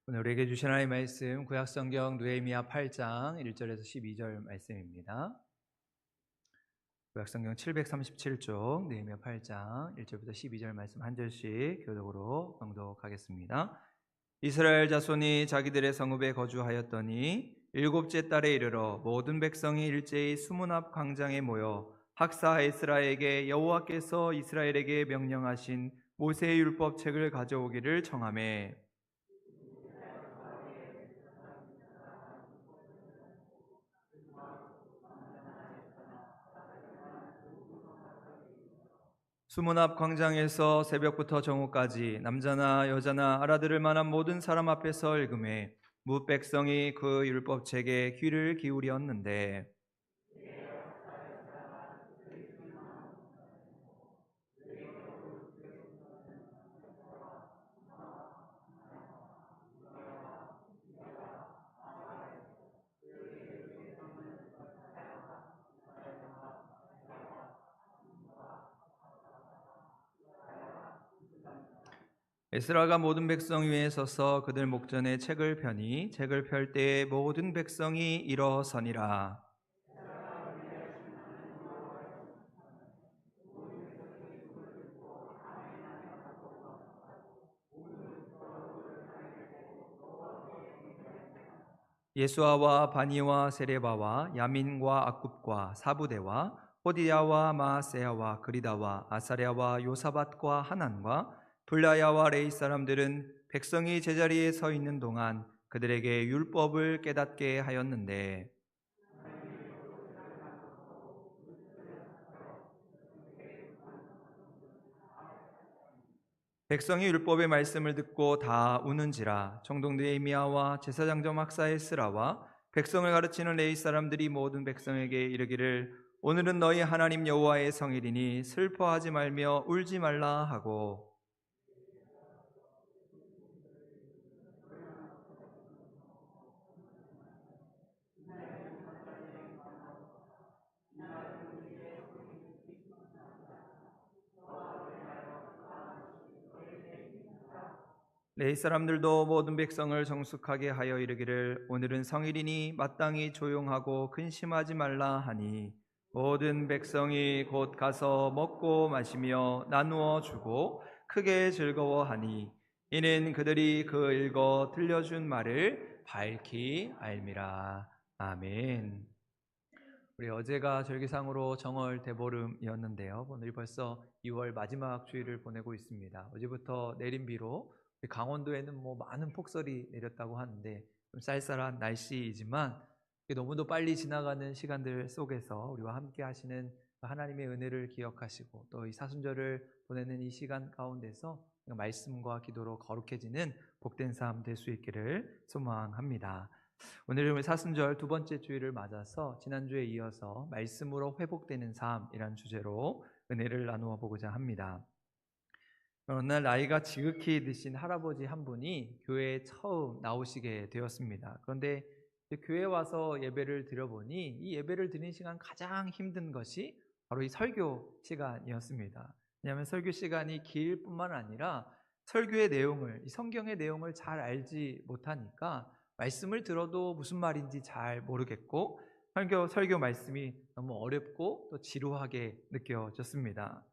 오늘 우리에게 주신 하나님의 말씀 구약성경 느헤미야 8장 1절에서 12절 말씀입니다. 구약성경 737쪽 느헤미야 8장 1절부터 12절 말씀 한 절씩 교독으로 봉독하겠습니다. 이스라엘 자손이 자기들의 성읍에 거주하였더니 일곱째 달에 이르러 모든 백성이 일제히 수문 앞 광장에 모여 학사 에스라에게 여호와께서 이스라엘에게 명령하신 모세의 율법 책을 가져오기를 청하매 수문 앞 광장에서 새벽부터 정오까지 남자나 여자나 알아들을 만한 모든 사람 앞에서 읽음에 뭇 백성이 그 율법책에 귀를 기울였는데 에스라가 모든 백성 위에 서서 그들 목전에 책을 펴니 책을 펼 때에 모든 백성이 일어서니라. 예수아와 바니와 세레바와 야민과 악굽과 사부대와 호디야와 마아세야와 그리다와 아사랴와 요사밧과 하난과 블라야와 레이 사람들은 백성이 제자리에 서 있는 동안 그들에게 율법을 깨닫게 하였는데 백성이 율법의 말씀을 듣고 다 우는지라. 총독 느헤미야와 제사장점 학사 에스라와 백성을 가르치는 레위 사람들이 모든 백성에게 이르기를 오늘은 너희 하나님 여호와의 성일이니 슬퍼하지 말며 울지 말라 하고 레위 사람들도 모든 백성을 정숙하게 하여 이르기를 오늘은 성일이니 마땅히 조용하고 근심하지 말라 하니 모든 백성이 곧 가서 먹고 마시며 나누어 주고 크게 즐거워하니 이는 그들이 그 읽어 들려준 말을 밝히 알미라. 아멘. 우리 어제가 절기상으로 정월 대보름이었는데요. 오늘이 벌써 2월 마지막 주일을 보내고 있습니다. 어제부터 내린 비로 강원도에는 많은 폭설이 내렸다고 하는데 좀 쌀쌀한 날씨이지만 너무도 빨리 지나가는 시간들 속에서 우리와 함께 하시는 하나님의 은혜를 기억하시고 또 이 사순절을 보내는 이 시간 가운데서 말씀과 기도로 거룩해지는 복된 삶 될 수 있기를 소망합니다. 오늘은 사순절 두 번째 주일을 맞아서 지난주에 이어서 말씀으로 회복되는 삶이란 주제로 은혜를 나누어 보고자 합니다. 어느 날 나이가 지극히 드신 할아버지 한 분이 교회에 처음 나오시게 되었습니다. 그런데 교회에 와서 예배를 드려보니 이 예배를 드리는 시간 가장 힘든 것이 바로 이 설교 시간이었습니다. 왜냐하면 설교 시간이 길 뿐만 아니라 설교의 내용을, 이 성경의 내용을 잘 알지 못하니까 말씀을 들어도 무슨 말인지 잘 모르겠고 설교 말씀이 너무 어렵고 또 지루하게 느껴졌습니다.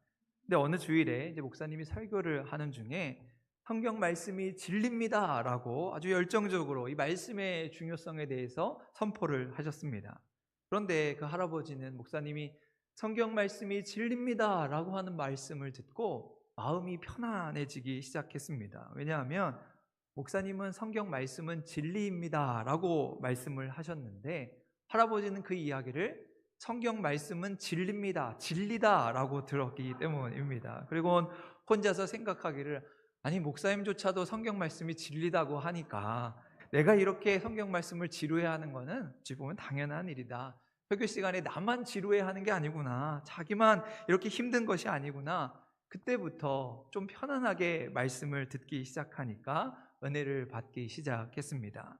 근데 어느 주일에 이제 목사님이 설교를 하는 중에 성경 말씀이 진리입니다라고 아주 열정적으로 이 말씀의 중요성에 대해서 선포를 하셨습니다. 그런데 그 할아버지는 목사님이 성경 말씀이 진리입니다라고 하는 말씀을 듣고 마음이 편안해지기 시작했습니다. 왜냐하면 목사님은 성경 말씀은 진리입니다라고 말씀을 하셨는데 할아버지는 그 이야기를 성경 말씀은 진리입니다, 진리다라고 들었기 때문입니다. 그리고 혼자서 생각하기를 아니 목사님조차도 성경 말씀이 진리다고 하니까 내가 이렇게 성경 말씀을 지루해하는 것은 어찌 보면 당연한 일이다. 설교 시간에 나만 지루해하는 게 아니구나, 자기만 이렇게 힘든 것이 아니구나. 그때부터 좀 편안하게 말씀을 듣기 시작하니까 은혜를 받기 시작했습니다.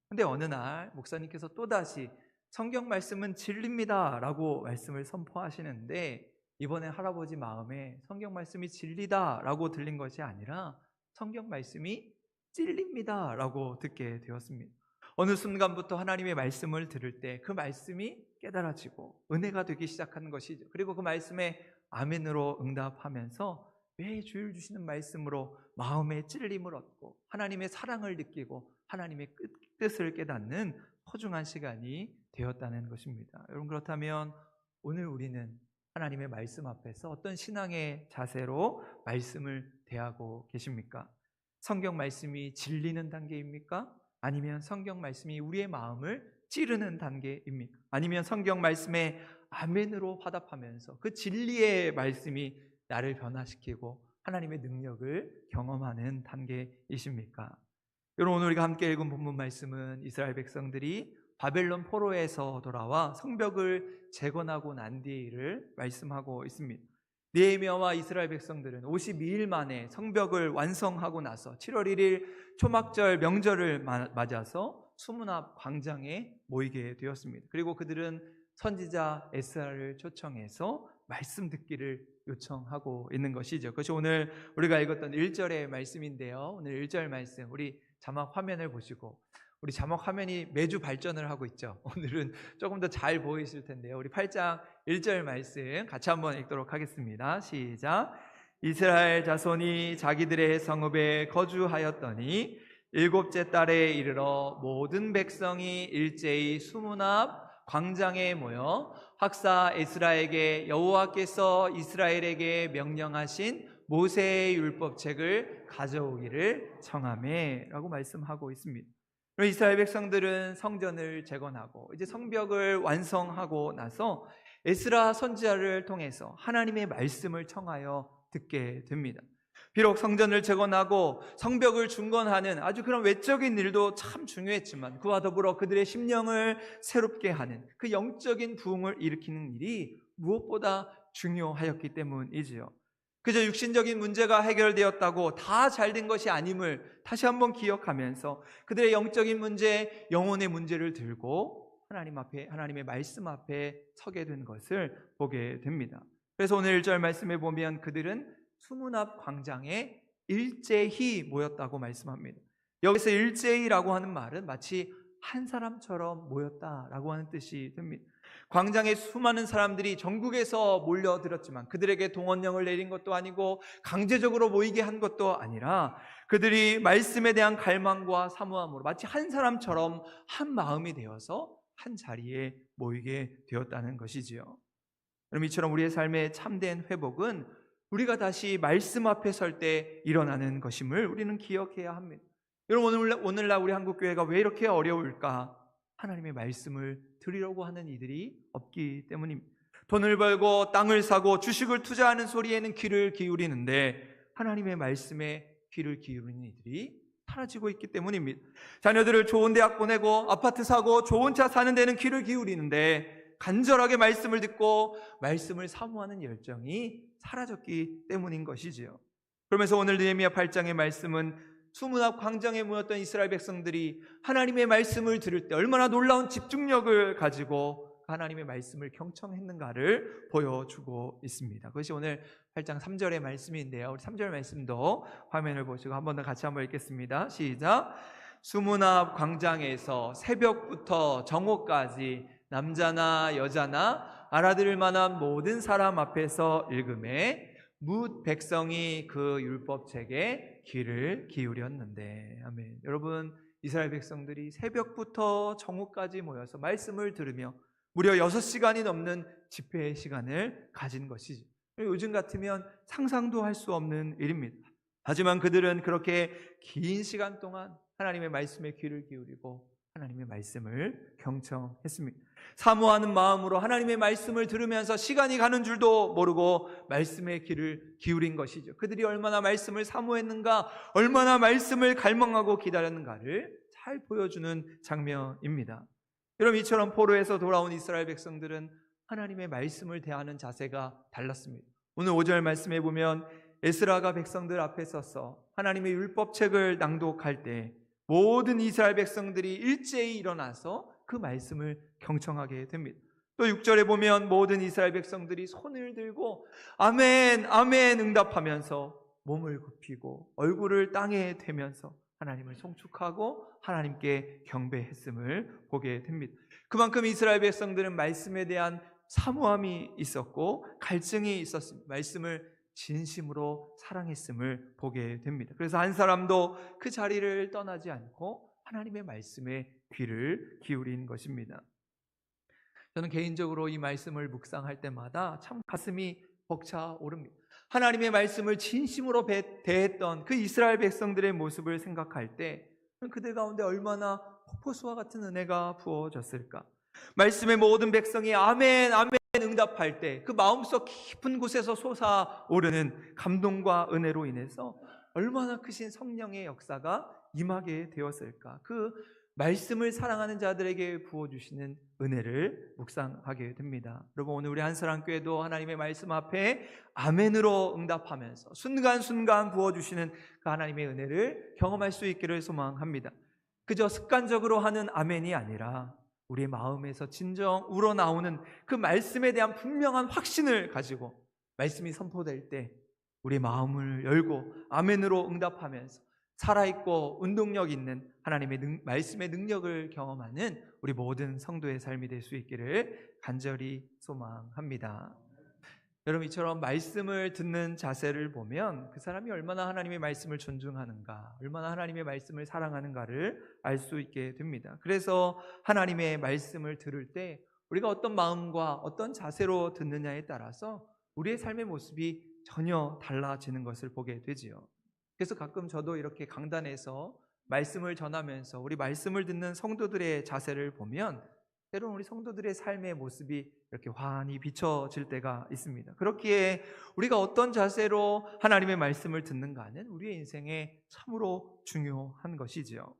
근데 어느 날 목사님께서 또다시 성경 말씀은 진리입니다 라고 말씀을 선포하시는데 이번에 할아버지 마음에 성경 말씀이 진리다 라고 들린 것이 아니라 성경 말씀이 찔립니다 라고 듣게 되었습니다. 어느 순간부터 하나님의 말씀을 들을 때 그 말씀이 깨달아지고 은혜가 되기 시작하는 것이죠. 그리고 그 말씀에 아멘으로 응답하면서 매주일 주시는 말씀으로 마음의 찔림을 얻고 하나님의 사랑을 느끼고 하나님의 뜻을 깨닫는 소중한 시간이 되었다는 것입니다. 여러분, 그렇다면 오늘 우리는 하나님의 말씀 앞에서 어떤 신앙의 자세로 말씀을 대하고 계십니까? 성경 말씀이 질리는 단계입니까? 아니면 성경 말씀이 우리의 마음을 찌르는 단계입니까? 아니면 성경 말씀에 아멘으로 화답하면서 그 진리의 말씀이 나를 변화시키고 하나님의 능력을 경험하는 단계이십니까? 여러분, 오늘 우리가 함께 읽은 본문 말씀은 이스라엘 백성들이 바벨론 포로에서 돌아와 성벽을 재건하고 난 뒤의 일을 말씀하고 있습니다. 느헤미야와 이스라엘 백성들은 52일 만에 성벽을 완성하고 나서 7월 1일 초막절 명절을 맞아서 수문 앞 광장에 모이게 되었습니다. 그리고 그들은 선지자 에스라를 초청해서 말씀 듣기를 요청하고 있는 것이죠. 그것이 오늘 우리가 읽었던 1절의 말씀인데요. 오늘 1절 말씀, 우리 자막 화면을 보시고, 우리 자막 화면이 매주 발전을 하고 있죠. 오늘은 조금 더 잘 보이실 텐데요. 우리 8장 1절 말씀 같이 한번 읽도록 하겠습니다. 시작. 이스라엘 자손이 자기들의 성읍에 거주하였더니 일곱째 달에 이르러 모든 백성이 일제히 수문 앞 광장에 모여 학사 에스라에게 여호와께서 이스라엘에게 명령하신 모세의 율법책을 가져오기를 청하매 라고 말씀하고 있습니다. 이스라엘 백성들은 성전을 재건하고 이제 성벽을 완성하고 나서 에스라 선지자를 통해서 하나님의 말씀을 청하여 듣게 됩니다. 비록 성전을 재건하고 성벽을 중건하는 아주 그런 외적인 일도 참 중요했지만 그와 더불어 그들의 심령을 새롭게 하는 그 영적인 부흥을 일으키는 일이 무엇보다 중요하였기 때문이지요. 그저 육신적인 문제가 해결되었다고 다 잘된 것이 아님을 다시 한번 기억하면서 그들의 영적인 문제, 영혼의 문제를 들고 하나님 앞에, 하나님의 말씀 앞에 서게 된 것을 보게 됩니다. 그래서 오늘 1절 말씀에 보면 그들은 수문 앞 광장에 일제히 모였다고 말씀합니다. 여기서 일제히라고 하는 말은 마치 한 사람처럼 모였다라고 하는 뜻이 됩니다. 광장에 수많은 사람들이 전국에서 몰려들었지만 그들에게 동원령을 내린 것도 아니고 강제적으로 모이게 한 것도 아니라 그들이 말씀에 대한 갈망과 사모함으로 마치 한 사람처럼 한 마음이 되어서 한 자리에 모이게 되었다는 것이지요. 그럼 이처럼 우리의 삶의 참된 회복은 우리가 다시 말씀 앞에 설 때 일어나는 것임을 우리는 기억해야 합니다. 여러분, 오늘날 우리 한국교회가 왜 이렇게 어려울까? 하나님의 말씀을 드리려고 하는 이들이 없기 때문입니다. 돈을 벌고 땅을 사고 주식을 투자하는 소리에는 귀를 기울이는데 하나님의 말씀에 귀를 기울이는 이들이 사라지고 있기 때문입니다. 자녀들을 좋은 대학 보내고 아파트 사고 좋은 차 사는 데는 귀를 기울이는데 간절하게 말씀을 듣고 말씀을 사모하는 열정이 사라졌기 때문인 것이지요. 그러면서 오늘 느헤미야 8장의 말씀은 수문 앞 광장에 모였던 이스라엘 백성들이 하나님의 말씀을 들을 때 얼마나 놀라운 집중력을 가지고 하나님의 말씀을 경청했는가를 보여주고 있습니다. 그것이 오늘 8장 3절의 말씀인데요. 우리 3절 말씀도 화면을 보시고 한 번 더 같이 한번 읽겠습니다. 시작. 수문 앞 광장에서 새벽부터 정오까지 남자나 여자나 알아들을 만한 모든 사람 앞에서 읽음에 뭇 백성이 그 율법책에 귀를 기울였는데. 아멘. 여러분, 이스라엘 백성들이 새벽부터 정오까지 모여서 말씀을 들으며 무려 6시간이 넘는 집회의 시간을 가진 것이죠. 요즘 같으면 상상도 할 수 없는 일입니다. 하지만 그들은 그렇게 긴 시간 동안 하나님의 말씀에 귀를 기울이고 하나님의 말씀을 경청했습니다. 사모하는 마음으로 하나님의 말씀을 들으면서 시간이 가는 줄도 모르고 말씀에 귀를 기울인 것이죠. 그들이 얼마나 말씀을 사모했는가, 얼마나 말씀을 갈망하고 기다렸는가를 잘 보여주는 장면입니다. 여러분, 이처럼 포로에서 돌아온 이스라엘 백성들은 하나님의 말씀을 대하는 자세가 달랐습니다. 오늘 5절 말씀에 보면 에스라가 백성들 앞에 서서 하나님의 율법책을 낭독할 때 모든 이스라엘 백성들이 일제히 일어나서 그 말씀을 경청하게 됩니다. 또 6절에 보면 모든 이스라엘 백성들이 손을 들고 아멘, 아멘 응답하면서 몸을 굽히고 얼굴을 땅에 대면서 하나님을 송축하고 하나님께 경배했음을 보게 됩니다. 그만큼 이스라엘 백성들은 말씀에 대한 사모함이 있었고 갈증이 있었습니다. 말씀을 진심으로 사랑했음을 보게 됩니다. 그래서 한 사람도 그 자리를 떠나지 않고 하나님의 말씀에 귀를 기울인 것입니다. 저는 개인적으로 이 말씀을 묵상할 때마다 참 가슴이 벅차오릅니다. 하나님의 말씀을 진심으로 대했던 그 이스라엘 백성들의 모습을 생각할 때 그들 가운데 얼마나 폭포수와 같은 은혜가 부어졌을까. 말씀의 모든 백성이 아멘 아멘 응답할 때 그 마음속 깊은 곳에서 솟아오르는 감동과 은혜로 인해서 얼마나 크신 성령의 역사가 임하게 되었을까. 그 말씀을 사랑하는 자들에게 부어주시는 은혜를 묵상하게 됩니다. 여러분, 오늘 우리 한사랑교회도 하나님의 말씀 앞에 아멘으로 응답하면서 순간순간 부어주시는 그 하나님의 은혜를 경험할 수 있기를 소망합니다. 그저 습관적으로 하는 아멘이 아니라 우리의 마음에서 진정 우러나오는 그 말씀에 대한 분명한 확신을 가지고 말씀이 선포될 때 우리의 마음을 열고 아멘으로 응답하면서 살아있고 운동력 있는 하나님의 말씀의 능력을 경험하는 우리 모든 성도의 삶이 될 수 있기를 간절히 소망합니다. 여러분, 이처럼 말씀을 듣는 자세를 보면 그 사람이 얼마나 하나님의 말씀을 존중하는가, 얼마나 하나님의 말씀을 사랑하는가를 알 수 있게 됩니다. 그래서 하나님의 말씀을 들을 때 우리가 어떤 마음과 어떤 자세로 듣느냐에 따라서 우리의 삶의 모습이 전혀 달라지는 것을 보게 되지요. 그래서 가끔 저도 이렇게 강단에서 말씀을 전하면서 우리 말씀을 듣는 성도들의 자세를 보면 때로는 우리 성도들의 삶의 모습이 이렇게 환히 비춰질 때가 있습니다. 그렇기에 우리가 어떤 자세로 하나님의 말씀을 듣는가는 우리의 인생에 참으로 중요한 것이지요.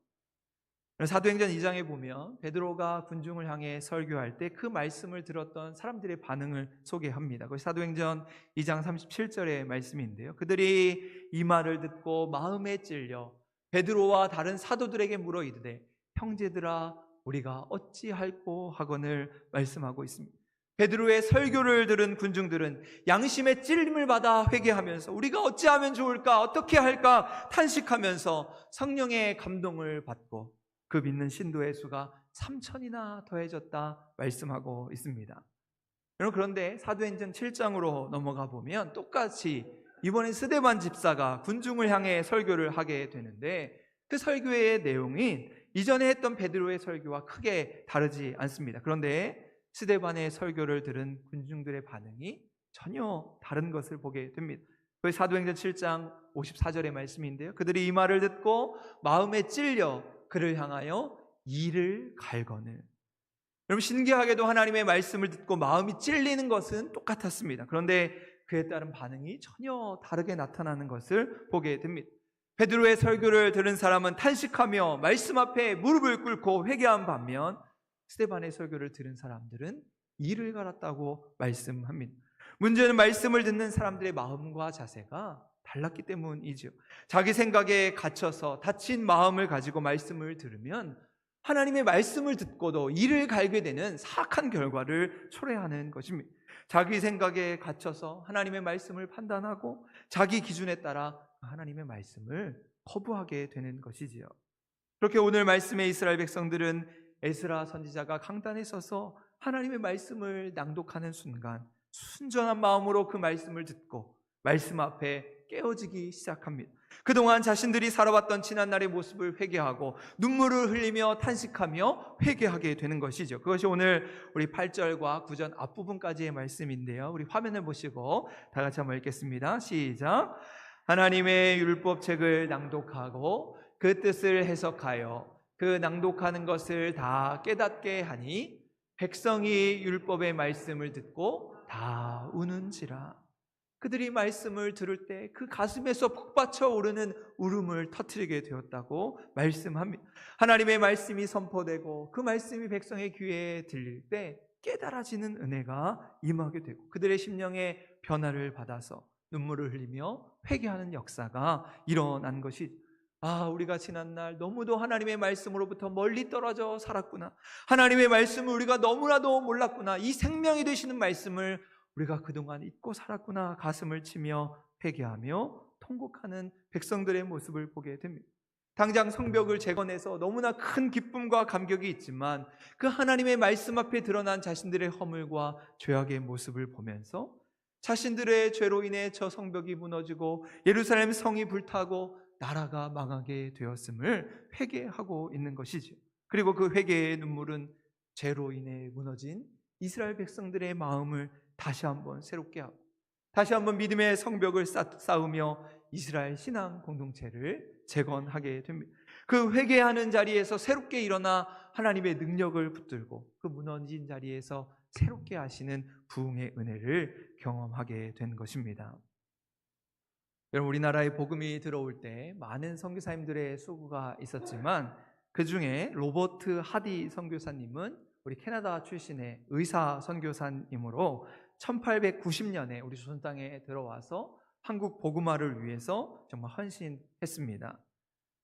사도행전 2장에 보면 베드로가 군중을 향해 설교할 때 그 말씀을 들었던 사람들의 반응을 소개합니다. 그것이 사도행전 2장 37절의 말씀인데요. 그들이 이 말을 듣고 마음에 찔려 베드로와 다른 사도들에게 물어 이르되 형제들아 우리가 어찌할꼬 하거늘 말씀하고 있습니다. 베드로의 설교를 들은 군중들은 양심의 찔림을 받아 회개하면서 우리가 어찌하면 좋을까, 어떻게 할까 탄식하면서 성령의 감동을 받고 그 믿는 신도의 수가 3,000이나 더해졌다 말씀하고 있습니다. 여러분, 그런데 사도행전 7장으로 넘어가 보면 똑같이 이번엔 스데반 집사가 군중을 향해 설교를 하게 되는데 그 설교의 내용이 이전에 했던 베드로의 설교와 크게 다르지 않습니다. 그런데 스데반의 설교를 들은 군중들의 반응이 전혀 다른 것을 보게 됩니다. 그 사도행전 7장 54절의 말씀인데요. 그들이 이 말을 듣고 마음에 찔려 그를 향하여 이를 갈거늘. 여러분, 신기하게도 하나님의 말씀을 듣고 마음이 찔리는 것은 똑같았습니다. 그런데 그에 따른 반응이 전혀 다르게 나타나는 것을 보게 됩니다. 베드로의 설교를 들은 사람은 탄식하며 말씀 앞에 무릎을 꿇고 회개한 반면 스데반의 설교를 들은 사람들은 이를 갈았다고 말씀합니다. 문제는 말씀을 듣는 사람들의 마음과 자세가 달랐기 때문이죠. 자기 생각에 갇혀서 다친 마음을 가지고 말씀을 들으면 하나님의 말씀을 듣고도 이를 갈게 되는 사악한 결과를 초래하는 것입니다. 자기 생각에 갇혀서 하나님의 말씀을 판단하고 자기 기준에 따라 하나님의 말씀을 거부하게 되는 것이지요. 그렇게 오늘 말씀의 이스라엘 백성들은 에스라 선지자가 강단에 서서 하나님의 말씀을 낭독하는 순간 순전한 마음으로 그 말씀을 듣고 말씀 앞에 깨어지기 시작합니다. 그동안 자신들이 살아왔던 지난날의 모습을 회개하고 눈물을 흘리며 탄식하며 회개하게 되는 것이죠. 그것이 오늘 우리 8절과 9절 앞부분까지의 말씀인데요. 우리 화면을 보시고 다 같이 한번 읽겠습니다. 시작. 하나님의 율법책을 낭독하고 그 뜻을 해석하여 그 낭독하는 것을 다 깨닫게 하니 백성이 율법의 말씀을 듣고 다 우는지라. 그들이 말씀을 들을 때 그 가슴에서 북받쳐 오르는 울음을 터뜨리게 되었다고 말씀합니다. 하나님의 말씀이 선포되고 그 말씀이 백성의 귀에 들릴 때 깨달아지는 은혜가 임하게 되고 그들의 심령에 변화를 받아서 눈물을 흘리며 회개하는 역사가 일어난 것이, 우리가 지난날 너무도 하나님의 말씀으로부터 멀리 떨어져 살았구나. 하나님의 말씀을 우리가 너무나도 몰랐구나. 이 생명이 되시는 말씀을 우리가 그동안 잊고 살았구나. 가슴을 치며 회개하며 통곡하는 백성들의 모습을 보게 됩니다. 당장 성벽을 재건해서 너무나 큰 기쁨과 감격이 있지만 그 하나님의 말씀 앞에 드러난 자신들의 허물과 죄악의 모습을 보면서 자신들의 죄로 인해 저 성벽이 무너지고 예루살렘 성이 불타고 나라가 망하게 되었음을 회개하고 있는 것이죠. 그리고 그 회개의 눈물은 죄로 인해 무너진 이스라엘 백성들의 마음을 다시 한번 새롭게 하고 다시 한번 믿음의 성벽을 쌓으며 이스라엘 신앙 공동체를 재건하게 됩니다. 그 회개하는 자리에서 새롭게 일어나 하나님의 능력을 붙들고 그 무너진 자리에서 새롭게 하시는 부흥의 은혜를 경험하게 된 것입니다. 여러분, 우리나라에 복음이 들어올 때 많은 선교사님들의 수고가 있었지만 그 중에 로버트 하디 선교사님은 우리 캐나다 출신의 의사 선교사님으로 1890년에 우리 조선 땅에 들어와서 한국 복음화를 위해서 정말 헌신했습니다.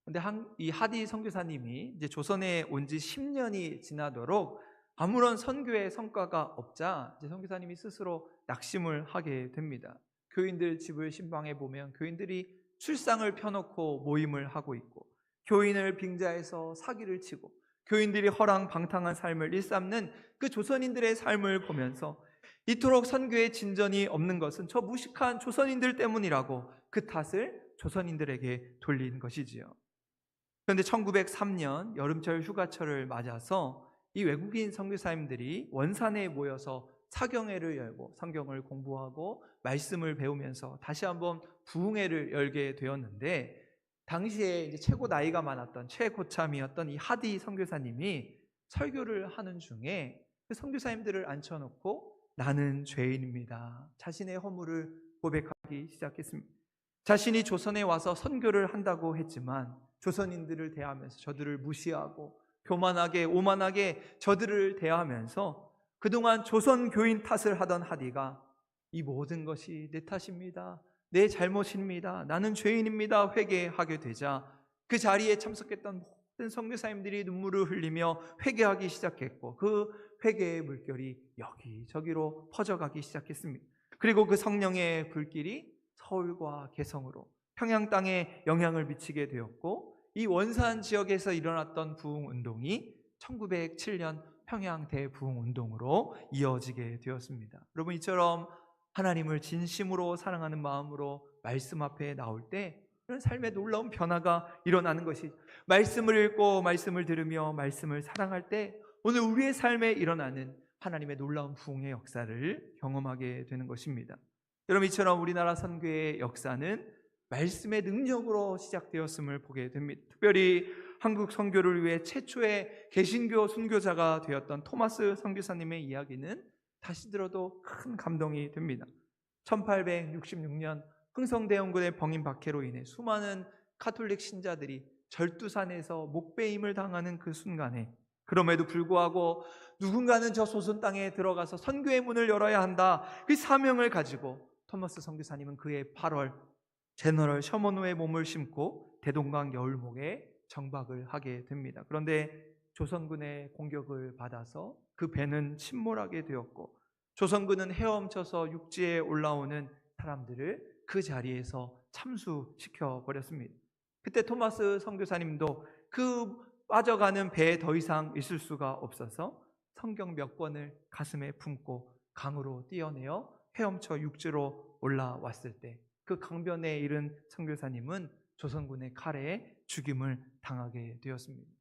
그런데 이 하디 선교사님이 이제 조선에 온 지 10년이 지나도록 아무런 선교의 성과가 없자 이제 선교사님이 스스로 낙심을 하게 됩니다. 교인들 집을 신방해 보면 교인들이 술상을 펴놓고 모임을 하고 있고 교인을 빙자해서 사기를 치고 교인들이 허랑방탕한 삶을 일삼는 그 조선인들의 삶을 보면서 이토록 선교의 진전이 없는 것은 저 무식한 조선인들 때문이라고 그 탓을 조선인들에게 돌린 것이지요. 그런데 1903년 여름철 휴가철을 맞아서 이 외국인 선교사님들이 원산에 모여서 사경회를 열고 성경을 공부하고 말씀을 배우면서 다시 한번 부흥회를 열게 되었는데 당시에 이제 최고 나이가 많았던 최고참이었던 이 하디 선교사님이 설교를 하는 중에 그 선교사님들을 앉혀놓고 나는 죄인입니다. 자신의 허물을 고백하기 시작했습니다. 자신이 조선에 와서 선교를 한다고 했지만 조선인들을 대하면서 저들을 무시하고 교만하게 오만하게 저들을 대하면서 그동안 조선 교인 탓을 하던 하디가 이 모든 것이 내 탓입니다. 내 잘못입니다. 나는 죄인입니다. 회개하게 되자 그 자리에 참석했던 모든 선교사님들이 눈물을 흘리며 회개하기 시작했고 그 회개의 물결이 여기저기로 퍼져가기 시작했습니다. 그리고 그 성령의 불길이 서울과 개성으로 평양 땅에 영향을 미치게 되었고 이 원산 지역에서 일어났던 부흥운동이 1907년 평양 대부흥운동으로 이어지게 되었습니다. 여러분, 이처럼 하나님을 진심으로 사랑하는 마음으로 말씀 앞에 나올 때 이런 삶의 놀라운 변화가 일어나는 것이 말씀을 읽고 말씀을 들으며 말씀을 사랑할 때 오늘 우리의 삶에 일어나는 하나님의 놀라운 부흥의 역사를 경험하게 되는 것입니다. 여러분, 이처럼 우리나라 선교의 역사는 말씀의 능력으로 시작되었음을 보게 됩니다. 특별히 한국 선교를 위해 최초의 개신교 순교자가 되었던 토마스 선교사님의 이야기는 다시 들어도 큰 감동이 됩니다. 1866년 흥성대원군의 병임 박해로 인해 수많은 가톨릭 신자들이 절두산에서 목베임을 당하는 그 순간에 그럼에도 불구하고 누군가는 저 조선 땅에 들어가서 선교의 문을 열어야 한다, 그 사명을 가지고 토마스 선교사님은 그해 8월 제너럴 셔먼호의 몸을 심고 대동강 여울목에 정박을 하게 됩니다. 그런데 조선군의 공격을 받아서 그 배는 침몰하게 되었고 조선군은 헤엄쳐서 육지에 올라오는 사람들을 그 자리에서 참수시켜 버렸습니다. 그때 토마스 선교사님도 그 빠져가는 배에 더 이상 있을 수가 없어서 성경 몇 권을 가슴에 품고 강으로 뛰어내어 헤엄쳐 육지로 올라왔을 때 그 강변에 이른 선교사님은 조선군의 칼에 죽임을 당하게 되었습니다.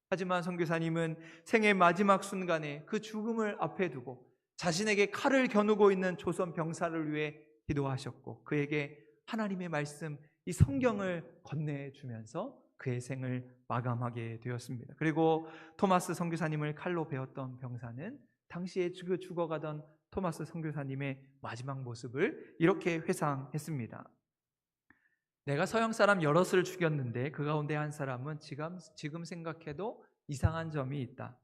하지만 선교사님은 생의 마지막 순간에 그 죽음을 앞에 두고 자신에게 칼을 겨누고 있는 조선 병사를 위해 기도하셨고 그에게 하나님의 말씀, 이 성경을 건네주면서 그의 생을 마감하게 되었습니다. 그리고 토마스 선교사님을 칼로 베었던 병사는 당시에 죽어가던 토마스 선교사님의 마지막 모습을 이렇게 회상했습니다. 내가 서양 사람 여럿을 죽였는데 그 가운데 한 사람은 지금 생각해도 이상한 점이 있다.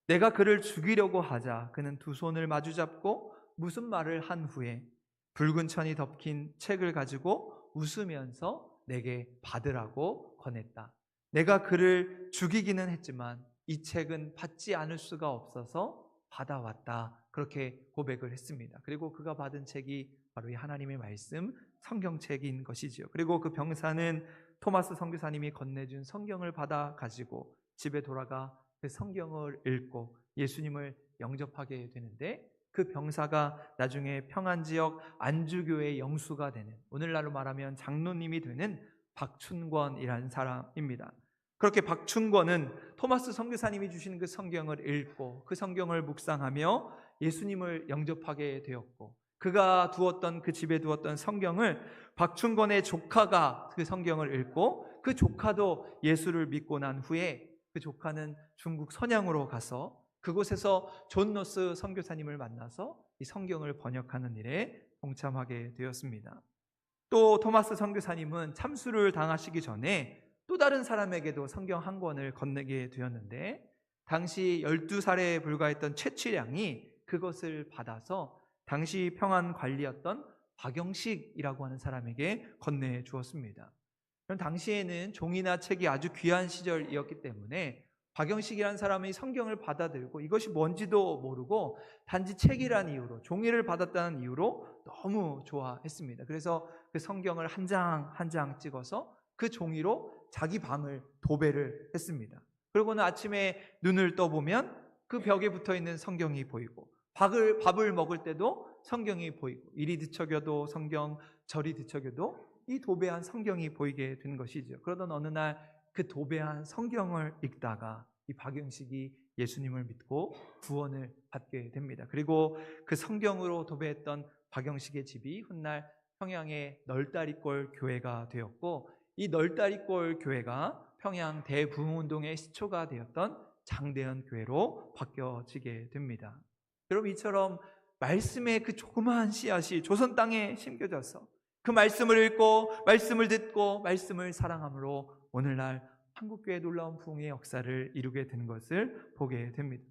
내가 그를 죽이려고 하자 그는 두 손을 마주잡고 무슨 말을 한 후에 붉은 천이 덮인 책을 가지고 웃으면서 내게 받으라고 권했다. 내가 그를 죽이기는 했지만 이 책은 받지 않을 수가 없어서 받아왔다. 그렇게 고백을 했습니다. 그리고 그가 받은 책이 바로 이 하나님의 말씀 성경책인 것이지요. 그리고 그 병사는 토마스 선교사님이 건네준 성경을 받아 가지고 집에 돌아가 그 성경을 읽고 예수님을 영접하게 되는데, 그 병사가 나중에 평안지역 안주교의 영수가 되는, 오늘날로 말하면 장로님이 되는 박춘권이라는 사람입니다. 그렇게 박춘권은 토마스 선교사님이 주신 그 성경을 읽고 그 성경을 묵상하며 예수님을 영접하게 되었고, 그가 두었던, 그 집에 두었던 성경을 박춘권의 조카가 그 성경을 읽고, 그 조카도 예수를 믿고 난 후에 그 조카는 중국 선양으로 가서 그곳에서 존 노스 선교사님을 만나서 이 성경을 번역하는 일에 동참하게 되었습니다. 또 토마스 선교사님은 참수를 당하시기 전에 또 다른 사람에게도 성경 한 권을 건네게 되었는데, 당시 12살에 불과했던 최취량이 그것을 받아서 당시 평안 관리였던 박영식이라고 하는 사람에게 건네 주었습니다. 그럼 당시에는 종이나 책이 아주 귀한 시절이었기 때문에 박영식이라는 사람이 성경을 받아들고 이것이 뭔지도 모르고 단지 책이라는 이유로, 종이를 받았다는 이유로 너무 좋아했습니다. 그래서 그 성경을 한 장 한 장 찍어서 그 종이로 자기 방을 도배를 했습니다. 그러고는 아침에 눈을 떠보면 그 벽에 붙어있는 성경이 보이고, 밥을 먹을 때도 성경이 보이고, 이리 뒤척여도 성경, 저리 뒤척여도 이 도배한 성경이 보이게 된 것이죠. 그러던 어느 날 그 도배한 성경을 읽다가 이 박영식이 예수님을 믿고 구원을 받게 됩니다. 그리고 그 성경으로 도배했던 박영식의 집이 훗날 평양의 널다리골 교회가 되었고, 이 널다리골 교회가 평양 대부흥운동의 시초가 되었던 장대현 교회로 바뀌어지게 됩니다. 여러분, 이처럼 말씀의 그 조그마한 씨앗이 조선 땅에 심겨져서 그 말씀을 읽고 말씀을 듣고 말씀을 사랑함으로 오늘날 한국교회의 놀라운 부흥의 역사를 이루게 된 것을 보게 됩니다.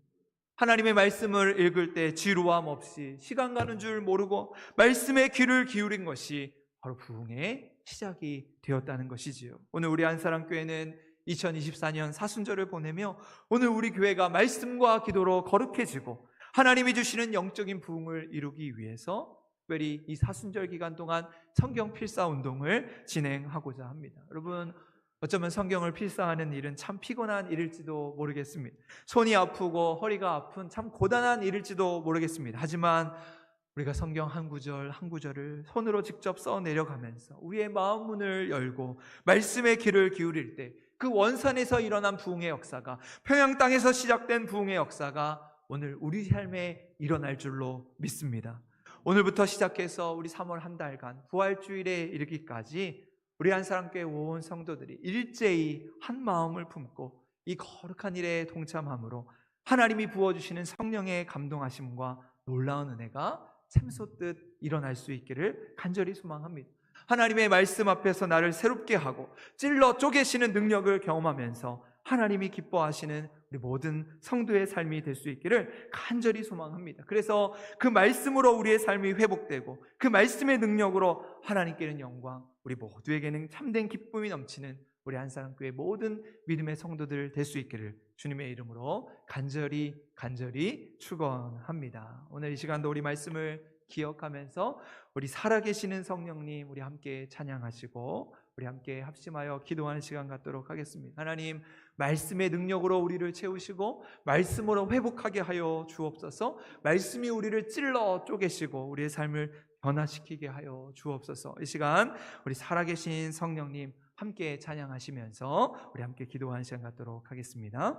하나님의 말씀을 읽을 때 지루함 없이 시간 가는 줄 모르고 말씀에 귀를 기울인 것이 바로 부흥의 시작이 되었다는 것이지요. 오늘 우리 한사랑교회는 2024년 사순절을 보내며 오늘 우리 교회가 말씀과 기도로 거룩해지고 하나님이 주시는 영적인 부흥을 이루기 위해서 특별히 이 사순절 기간 동안 성경 필사 운동을 진행하고자 합니다. 여러분, 어쩌면 성경을 필사하는 일은 참 피곤한 일일지도 모르겠습니다. 손이 아프고 허리가 아픈 참 고단한 일일지도 모르겠습니다. 하지만 우리가 성경 한 구절 한 구절을 손으로 직접 써내려가면서 우리의 마음 문을 열고 말씀의 귀를 기울일 때 그 원산에서 일어난 부흥의 역사가, 평양 땅에서 시작된 부흥의 역사가 오늘 우리 삶에 일어날 줄로 믿습니다. 오늘부터 시작해서 우리 3월 한 달간 부활주일에 이르기까지 우리 한사랑교회 온 성도들이 일제히 한 마음을 품고 이 거룩한 일에 동참함으로 하나님이 부어주시는 성령의 감동하심과 놀라운 은혜가 샘솟듯 일어날 수 있기를 간절히 소망합니다. 하나님의 말씀 앞에서 나를 새롭게 하고 찔러 쪼개시는 능력을 경험하면서 하나님이 기뻐하시는 우리 모든 성도의 삶이 될 수 있기를 간절히 소망합니다. 그래서 그 말씀으로 우리의 삶이 회복되고 그 말씀의 능력으로 하나님께는 영광, 우리 모두에게는 참된 기쁨이 넘치는 우리 한사랑교회 모든 믿음의 성도들 될 수 있기를 주님의 이름으로 간절히 축원합니다. 오늘 이 시간도 우리 말씀을 기억하면서 우리 살아계시는 성령님, 우리 함께 찬양하시고 우리 함께 합심하여 기도하는 시간 갖도록 하겠습니다. 하나님, 말씀의 능력으로 우리를 채우시고 말씀으로 회복하게 하여 주옵소서. 말씀이 우리를 찔러 쪼개시고 우리의 삶을 변화시키게 하여 주옵소서. 이 시간 우리 살아계신 성령님 함께 찬양하시면서 우리 함께 기도하는 시간 갖도록 하겠습니다.